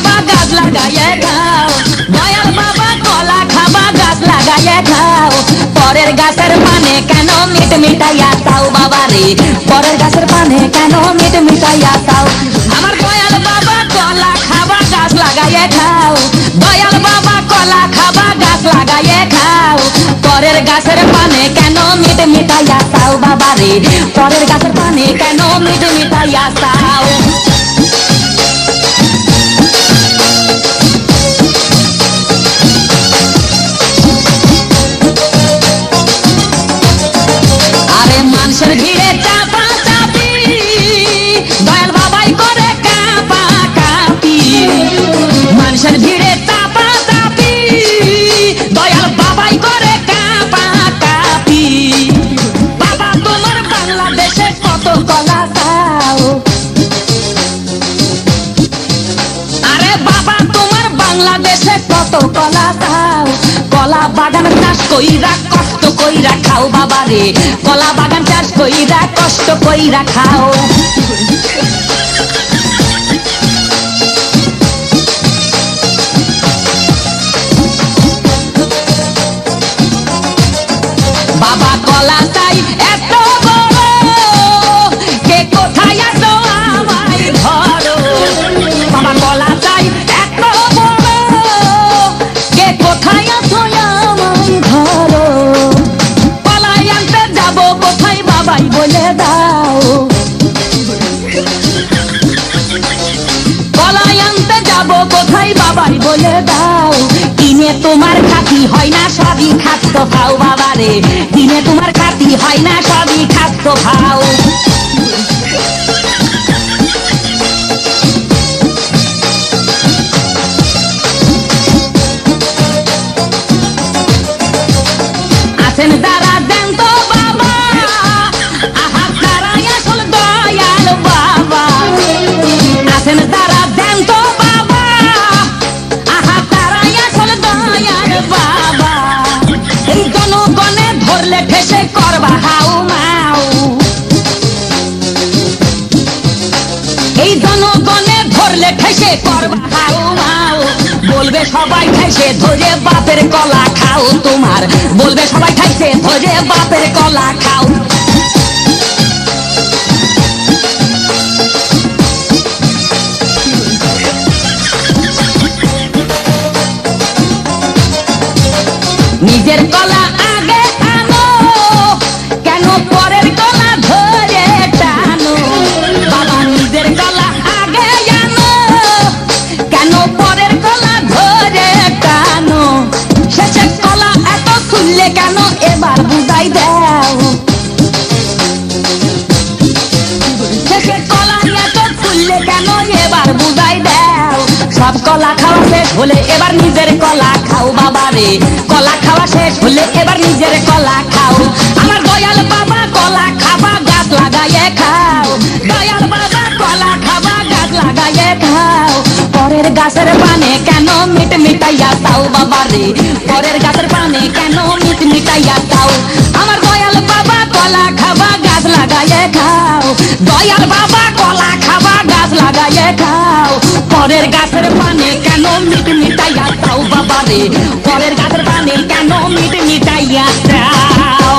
খাবা গাছ লাগাইয়ে খাও, দয়াল বাবা কলা খাবা গাছ লাগাইয়ে খাও। পরের গাছের পানে কেন মিট মিটাইয়া খাও বাবা রে, পরের গাছের পানে কেন মিট মিটাইয়া খাও। আমার দয়াল বাবা কলা খাবা গাছ লাগাইয়ে খাও, দয়াল বাবা কলা খাবা গাছ লাগাইয়ে খাও। পরের গাছের পানে কেন মিট মিটাইয়া খাও বাবা রে, পরের গাছের পানে কেন মিট মিটাইয়া খাও। আরে মানুষের ভিড়ে চাপা চাপি, দয়াল বাবাই করে কাপা কাপি। মানুষের ভিড়ে চাপা চাপি, দয়াল বাবাই করে কাপা কাপি। বাবা তোমার বাংলাদেশে কত কলা খাও, আরে বাবা তোমার বাংলাদেশে কত কলা খাও। কলা বাগান চাষ কইরা কষ্ট কইরা খাও বাবা রে, কলা বাগান চাষ কইরা কষ্ট কইরা খাও। বাবা কলা চাই এত বড়, কে কোথায় আছো আমায় ধরো। বাবা কলা চাই এত বড়, কে কোথায় আছো আমায় ধরো। কলাই আনতে যাবো কোথায় বাবাই বলে দাও, কলাই আনতে যাবো কোথায় বাবাই বলে দাও। কিনে তোমার খাতি হয় না সবই খাদ্য খাও বাবা রে, কিনে তোমার খাতি হয় না সবই খাদ্য খাও। আছেন যারা দেন তো বাবা, আহা তারাই আসল দয়াল বাবা। আছেন যারা দেন তো বাবা, আহা তারাই আসল দয়াল বাবা। এই জনগণে ধরলে ঠেসে করবা হাউ মাউ, এই জনগণে ধরলে ঠেসে করবা হাউ মাউ। বলবে সবাই ঠেসে ধরে বাপের কলা খাও তোমার, বলবে সবাই ঠেসে ধরে বাপের কলা খাও। নিজের কলা আগে আনো, কেন পরের কলা ধরে টানো। বাবা নিজের কলা আগে আনো, কেন পরের কলা ধরে টানো। শেষের কলা এত খুললে কেন এবার বুঝাই দাও, শেষের কলা এত খুললে কেন এবার বুঝাই দাও। সব কলা খাওয়া শেষ হলে এবার নিজের কলা খাও বাবা রে, কলা খাওয়া শেষ হলে এবার নিজের কলা খাও। আমার দয়াল বাবা কলা খাবা গাছ লাগাইয়ে খাও, দয়াল বাবা কলা খাবা গাছ লাগাইয়ে খাও। পরের গাছের পানে কেন মিট মিটাইয়া খাও বাবা রে, পরের গাছের পানে কেন মিট মিটাইয়া খাও। আমার দয়াল বাবা কলা খাবা গাছ লাগাইয়ে খাও, দয়াল বাবা কলা খাবা গাছ লাগাইয়ে খাও। পরের গাছের পানে কেন মিট মিটাইয়া খাও বাবা রে, পরের গাছের পানে কেন মিট মিটাইয়া খাও।